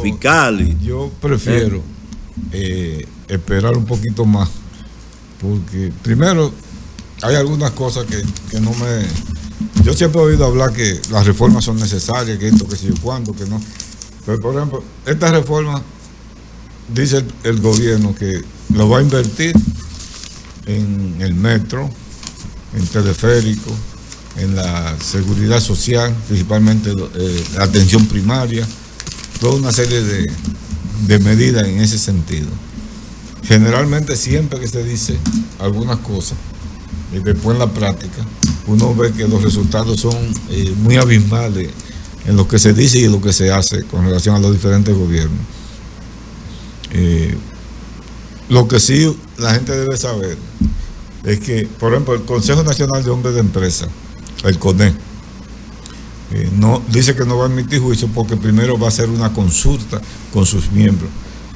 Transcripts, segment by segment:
fiscal. Yo prefiero esperar un poquito más, porque primero hay algunas cosas que no me... Yo siempre he oído hablar que las reformas son necesarias, que esto, que sé yo cuándo, que no. Pero, por ejemplo, esta reforma, dice el gobierno que lo va a invertir en el metro, en teleférico, en la seguridad social, principalmente la atención primaria, toda una serie de medidas en ese sentido. Generalmente siempre que se dice algunas cosas y después en la práctica, uno ve que los resultados son muy abismales en lo que se dice y en lo que se hace con relación a los diferentes gobiernos. Lo que sí la gente debe saber es que, por ejemplo, el Consejo Nacional de Hombres de Empresa, el CONE, no, dice que no va a emitir juicio porque primero va a hacer una consulta con sus miembros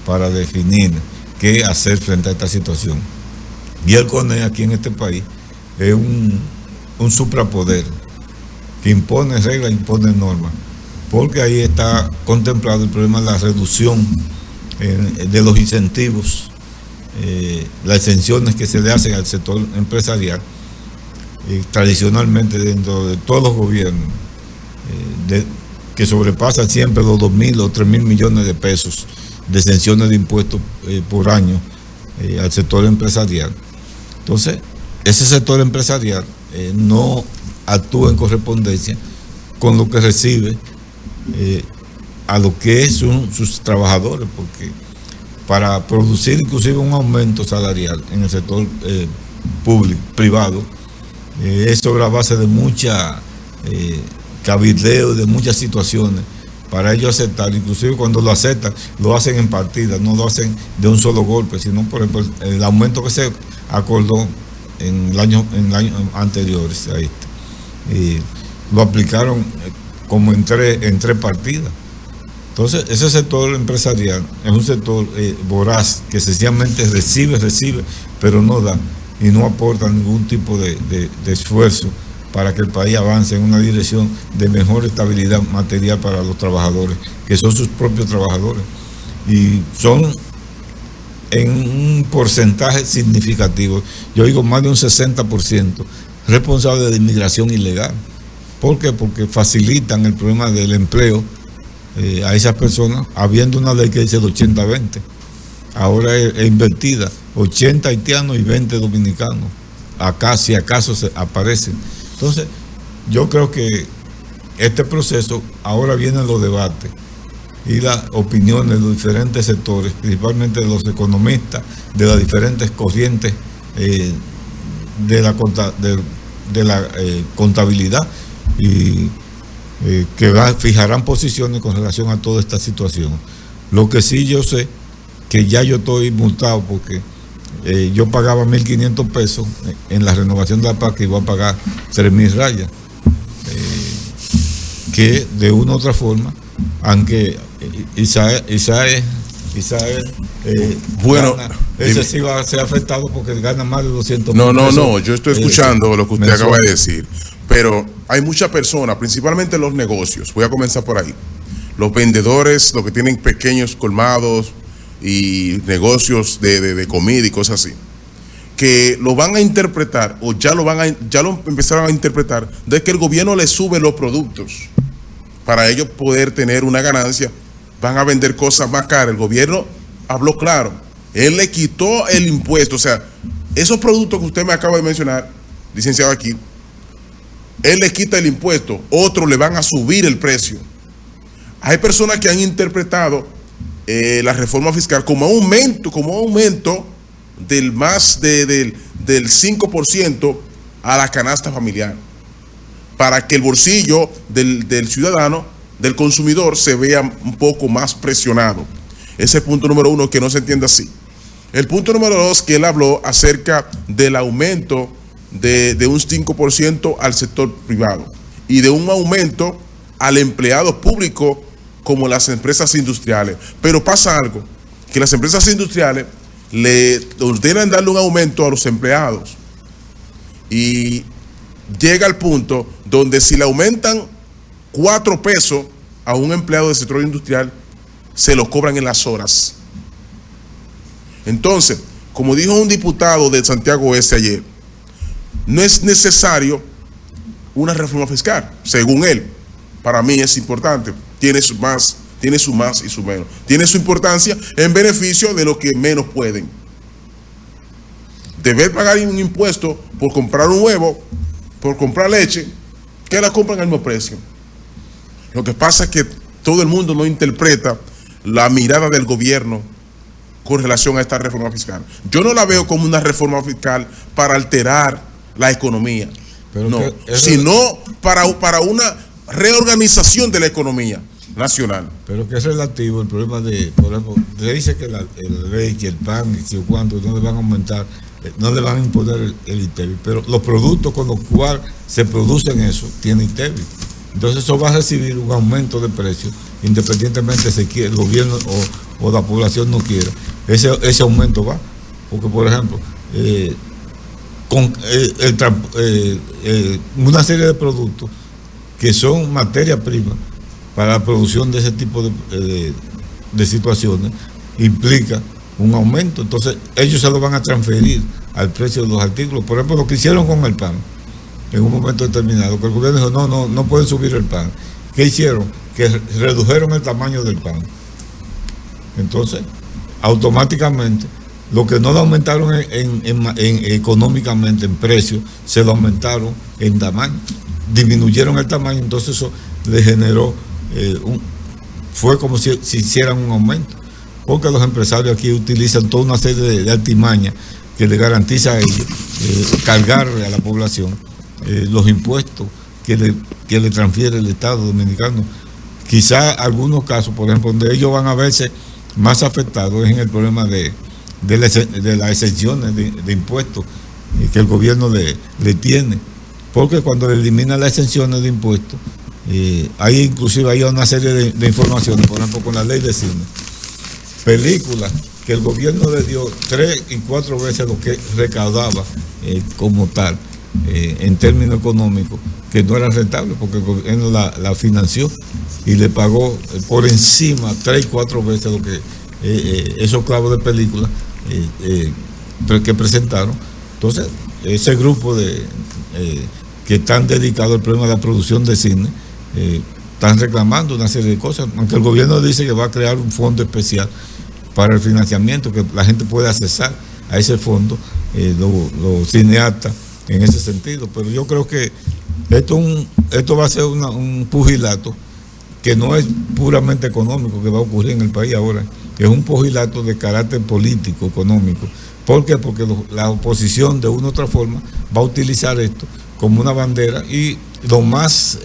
para definir qué hacer frente a esta situación. Y el CONE aquí en este país es un suprapoder que impone reglas, impone normas, porque ahí está contemplado el problema de la reducción de los incentivos, las exenciones que se le hacen al sector empresarial, tradicionalmente dentro de todos los gobiernos, que sobrepasan siempre los 2.000 o 3.000 millones de pesos de exenciones de impuestos por año al sector empresarial. Entonces, ese sector empresarial no actúa en correspondencia con lo que recibe a lo que son sus trabajadores, porque para producir inclusive un aumento salarial en el sector público, privado, es sobre la base de mucha cabildeo, de muchas situaciones para ellos aceptar. Inclusive cuando lo aceptan, lo hacen en partidas, no lo hacen de un solo golpe, sino por ejemplo el aumento que se acordó en años anteriores a este, lo aplicaron como en tres partidas. Entonces ese sector empresarial es un sector voraz, que sencillamente recibe, pero no da y no aporta ningún tipo de esfuerzo para que el país avance en una dirección de mejor estabilidad material para los trabajadores, que son sus propios trabajadores, y son en un porcentaje significativo, yo digo más de un 60%, responsables de inmigración ilegal. ¿Por qué? Porque facilitan el problema del empleo a esas personas, habiendo una ley que dice el 80-20. Ahora es invertida, 80 haitianos y 20 dominicanos. Acá, si acaso, se aparecen. Entonces, yo creo que este proceso, ahora vienen los debates y las opiniones de los diferentes sectores, principalmente de los economistas, de las diferentes corrientes de la contabilidad, y que fijarán posiciones con relación a toda esta situación. Lo que sí yo sé, que ya yo estoy multado porque yo pagaba 1.500 pesos en la renovación de la PAC y voy a pagar 3.000 rayas, que de una u otra forma, aunque Isael bueno, ese sí va a ser afectado porque gana más de 200 No, yo estoy escuchando lo que usted acaba de decir, pero hay muchas personas, principalmente los negocios, voy a comenzar por ahí, los vendedores, los que tienen pequeños colmados y negocios de comida y cosas así, que lo van a interpretar, o ya lo empezaron a interpretar, de que el gobierno les sube los productos para ellos poder tener una ganancia. Van a vender cosas más caras. El gobierno habló claro, él le quitó el impuesto, o sea, esos productos que usted me acaba de mencionar, licenciado aquí, él le quita el impuesto, otros le van a subir el precio. Hay personas que han interpretado la reforma fiscal como aumento del más del 5% a la canasta familiar, para que el bolsillo del ciudadano, del consumidor, se vea un poco más presionado. Ese es el punto número uno, que no se entiende así. El punto número dos, que él habló acerca del aumento de un 5% al sector privado y de un aumento al empleado público como las empresas industriales. Pero pasa algo, que las empresas industriales le ordenan darle un aumento a los empleados y llega al punto donde si le aumentan 4 pesos a un empleado del sector industrial, se lo cobran en las horas. Entonces, como dijo un diputado de Santiago Este ayer, no es necesario una reforma fiscal, según él. Para mí es importante, tiene su más y su menos. Tiene su importancia en beneficio de los que menos pueden. Deber pagar un impuesto por comprar un huevo, por comprar leche, que la compran al mismo precio. Lo que pasa es que todo el mundo no interpreta la mirada del gobierno con relación a esta reforma fiscal. Yo no la veo como una reforma fiscal para alterar la economía, pero no, sino para una reorganización de la economía nacional. Pero que es relativo el problema de, por ejemplo, se dice que el leche, el pan, y si o cuánto, no le van a aumentar, no le van a imponer el ITEVI, pero los productos con los cuales se producen eso tienen ITEVI. Entonces eso va a recibir un aumento de precios, independientemente si el gobierno o la población no quiera. Ese aumento va, porque por ejemplo, una serie de productos que son materia prima para la producción de ese tipo de situaciones implica un aumento. Entonces ellos se lo van a transferir al precio de los artículos. Por ejemplo, lo que hicieron con el pan en un momento determinado, que el gobierno dijo no pueden subir el pan. ¿Qué hicieron? Que redujeron el tamaño del pan. Entonces automáticamente lo que no lo aumentaron económicamente en precio, se lo aumentaron en tamaño, disminuyeron el tamaño. Entonces eso le generó fue como si hicieran un aumento, porque los empresarios aquí utilizan toda una serie de artimañas que le garantiza a ellos cargarle a la población los impuestos que le transfiere el Estado Dominicano. Quizá algunos casos, por ejemplo, donde ellos van a verse más afectados es en el problema de las exenciones de impuestos que el gobierno le tiene, porque cuando le elimina las exenciones de impuestos, hay inclusive hay una serie de informaciones, por ejemplo, con la ley de cine, películas que el gobierno le dio 3 y 4 veces lo que recaudaba como tal, en términos económicos, que no era rentable, porque el gobierno la financió y le pagó por encima 3 y 4 veces lo que esos clavos de películas que presentaron. Entonces, ese grupo que están dedicados al problema de la producción de cine, están reclamando una serie de cosas, aunque el gobierno dice que va a crear un fondo especial para el financiamiento, que la gente puede accesar a ese fondo, los cineastas en ese sentido. Pero yo creo que esto va a ser un pugilato que no es puramente económico que va a ocurrir en el país ahora, es un pugilato de carácter político, económico. ¿Por qué? Porque la oposición de una u otra forma va a utilizar esto como una bandera, y lo más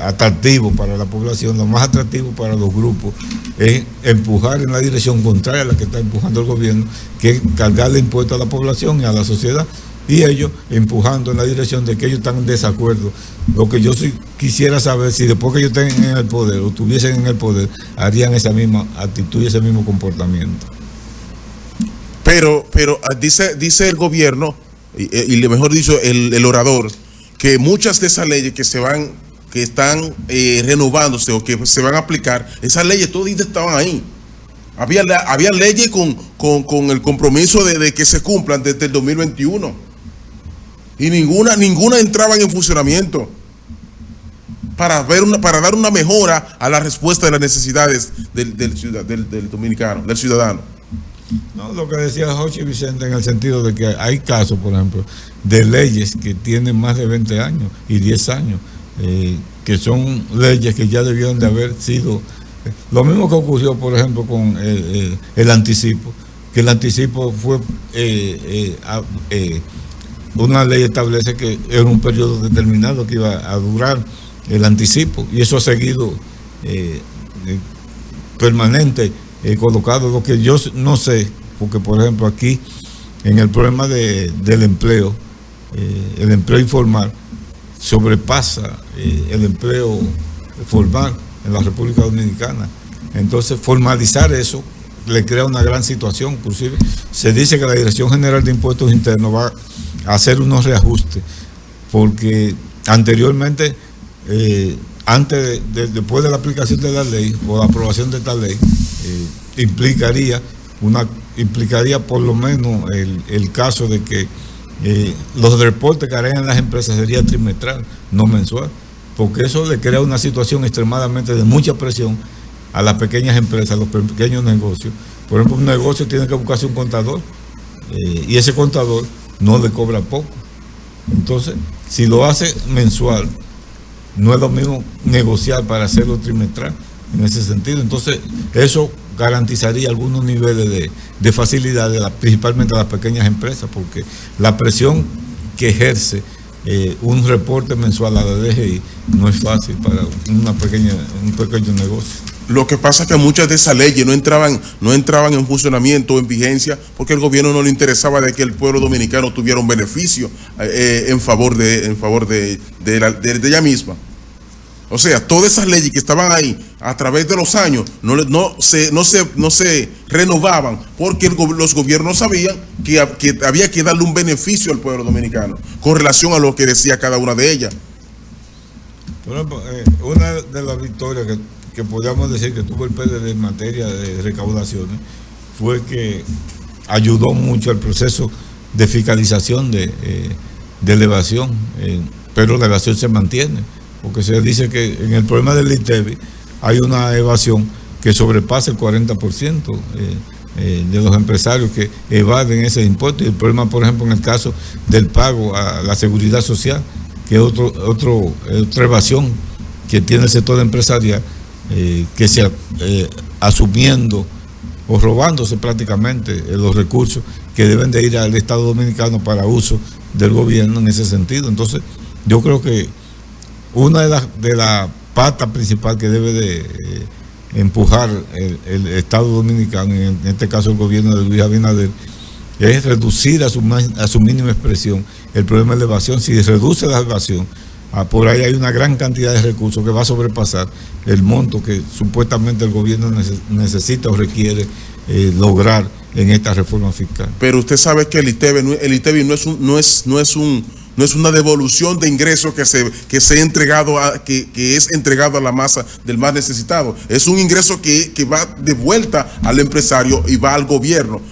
atractivo para la población, lo más atractivo para los grupos es empujar en la dirección contraria a la que está empujando el gobierno, que es cargarle impuestos a la población y a la sociedad, y ellos empujando en la dirección de que ellos están en desacuerdo. Lo que yo sí quisiera saber, si después que ellos estén en el poder o estuviesen en el poder, harían esa misma actitud y ese mismo comportamiento. Pero dice el gobierno, y mejor dicho el orador, que muchas de esas leyes que están renovándose o que se van a aplicar, esas leyes todas estaban ahí. Había leyes con el compromiso de que se cumplan desde el 2021. Y ninguna entraban en funcionamiento para dar una mejora a la respuesta de las necesidades del dominicano, del ciudadano. No, lo que decía Jochi Vicente, en el sentido de que hay casos, por ejemplo, de leyes que tienen más de 20 años y 10 años, que son leyes que ya debieron de haber sido. Lo mismo que ocurrió, por ejemplo, con el anticipo, que el anticipo fue una ley establece que era un periodo determinado que iba a durar el anticipo, y eso ha seguido permanente, colocado. Lo que yo no sé, porque por ejemplo aquí en el problema del empleo, el empleo informal sobrepasa el empleo formal en la República Dominicana. Entonces formalizar eso le crea una gran situación. Inclusive se dice que la Dirección General de Impuestos Internos va a hacer unos reajustes, porque anteriormente después de la aplicación de la ley o la aprobación de esta ley, implicaría por lo menos el caso de que los reportes que harían las empresas sería trimestral, no mensual, porque eso le crea una situación extremadamente de mucha presión a las pequeñas empresas, a los pequeños negocios. Por ejemplo, un negocio tiene que buscarse un contador y ese contador no le cobra poco. Entonces, si lo hace mensual, no es lo mismo negociar para hacerlo trimestral en ese sentido. Entonces, eso garantizaría algunos niveles de facilidad, principalmente a las pequeñas empresas, porque la presión que ejerce un reporte mensual a la DGI no es fácil para un pequeño negocio. Lo que pasa es que muchas de esas leyes no entraban en funcionamiento o en vigencia porque el gobierno no le interesaba de que el pueblo dominicano tuviera un beneficio en favor de ella misma. O sea, todas esas leyes que estaban ahí a través de los años no se renovaban porque los gobiernos sabían que había que darle un beneficio al pueblo dominicano con relación a lo que decía cada una de ellas. Por ejemplo, una de las victorias que podríamos decir que tuvo el PLD en materia de recaudaciones fue que ayudó mucho al proceso de fiscalización de elevación, pero la evasión se mantiene, porque se dice que en el problema del ITEVI hay una evasión que sobrepasa el 40% de los empresarios que evaden ese impuesto, y el problema, por ejemplo, en el caso del pago a la seguridad social, que es otra evasión que tiene el sector empresarial, que se asumiendo o robándose prácticamente los recursos que deben de ir al Estado Dominicano para uso del gobierno en ese sentido. Entonces, yo creo que una de las patas principales que debe de empujar el Estado Dominicano, en este caso el gobierno de Luis Abinader, es reducir a su mínima expresión el problema de la evasión. Si reduce la evasión, por ahí hay una gran cantidad de recursos que va a sobrepasar el monto que supuestamente el gobierno necesita o requiere lograr en esta reforma fiscal. Pero usted sabe que el ITEVI no es una devolución de ingresos que es entregado a la masa del más necesitado. Es un ingreso que va de vuelta al empresario y va al gobierno.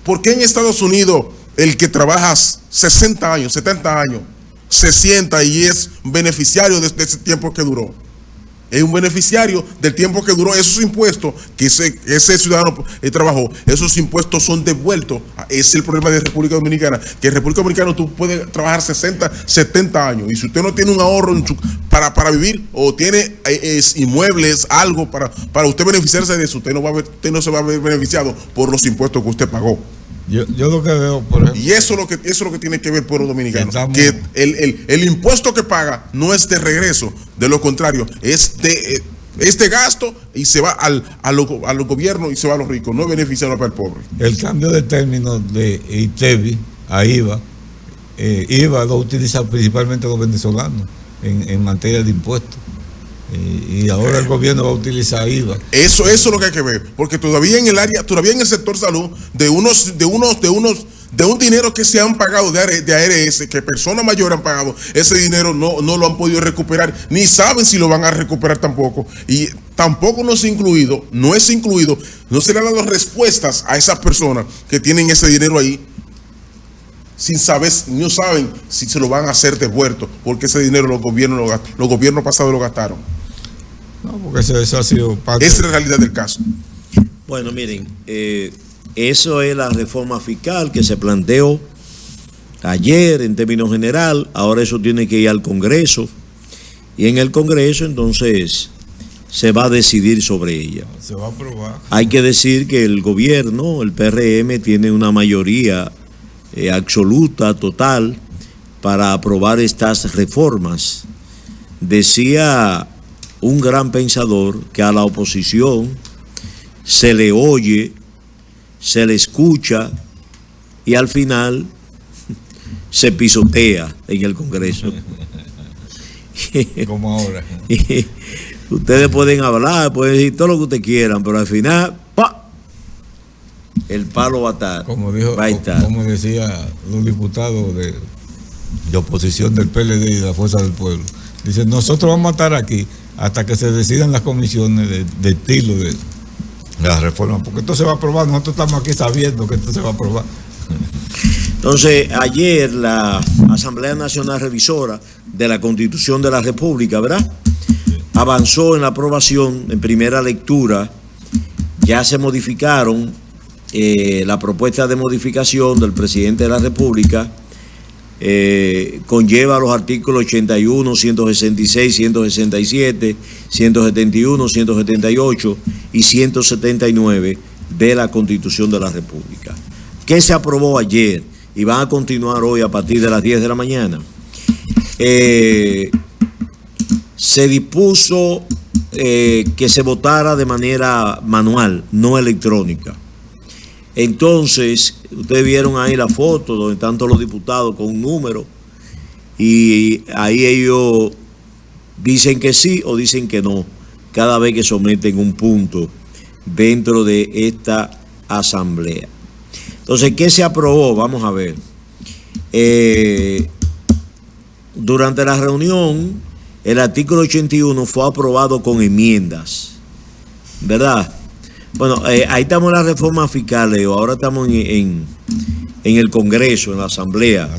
¿Por qué en Estados Unidos el que trabaja 60 años, 70 años, se sienta y es beneficiario de ese tiempo que duró? Es un beneficiario del tiempo que duró. Esos impuestos que ese ciudadano trabajó, esos impuestos son devueltos. Es el problema de República Dominicana, que en República Dominicana tú puedes trabajar 60, 70 años, y si usted no tiene un ahorro para vivir, o tiene inmuebles, algo para usted beneficiarse de eso, usted no se va a ver beneficiado por los impuestos que usted pagó. Yo lo que veo, por ejemplo, y eso es lo que tiene que ver el pueblo dominicano, que el impuesto que paga no es de regreso, de lo contrario, es de gasto, y se va a los gobiernos y se va a los ricos, no es beneficiario para el pobre. El cambio de término de ITEVI a IVA, IVA lo utilizan principalmente los venezolanos en materia de impuestos. Y ahora el gobierno va a utilizar IVA. Eso es lo que hay que ver, porque todavía en el sector salud, de un dinero que se han pagado de ARS, que personas mayores han pagado, ese dinero no lo han podido recuperar, ni saben si lo van a recuperar tampoco, y tampoco no es incluido, no se le han dado respuestas a esas personas que tienen ese dinero ahí, no saben si se lo van a hacer devuelto, porque ese dinero los gobiernos pasados lo gastaron. No, porque eso ha sido parte. Esa es la realidad del caso. Bueno, miren, eso es la reforma fiscal que se planteó ayer en términos general. Ahora eso tiene que ir al Congreso, y en el Congreso entonces se va a decidir sobre ella. Se va a aprobar. Hay que decir que el gobierno, el PRM, tiene una mayoría absoluta, total, para aprobar estas reformas. Decía un gran pensador que a la oposición se le oye, se le escucha, y al final se pisotea en el Congreso. Como ahora. Ustedes pueden hablar, pueden decir todo lo que ustedes quieran, pero al final, ¡pa!, el palo va a estar. Como decía los diputados de oposición del PLD y de la Fuerza del Pueblo, Dice, nosotros vamos a estar aquí hasta que se decidan las comisiones de estilo de la reforma, porque esto se va a aprobar, nosotros estamos aquí sabiendo que esto se va a aprobar. Entonces, ayer la Asamblea Nacional Revisora de la Constitución de la República, ¿verdad?, avanzó en la aprobación en primera lectura. Ya se modificaron la propuesta de modificación del presidente de la República. Conlleva los artículos 81, 166, 167, 171, 178 y 179 de la Constitución de la República, que se aprobó ayer y van a continuar hoy a partir de las 10 de la mañana. Se dispuso que se votara de manera manual, no electrónica. Entonces, ustedes vieron ahí la foto donde están todos los diputados con un número y ahí ellos dicen que sí o dicen que no cada vez que someten un punto dentro de esta asamblea. Entonces, ¿qué se aprobó? Vamos a ver. Durante la reunión, el artículo 81 fue aprobado con enmiendas, ¿verdad? Bueno, ahí estamos en la reforma fiscal, Leo. Ahora estamos en el Congreso, en la Asamblea.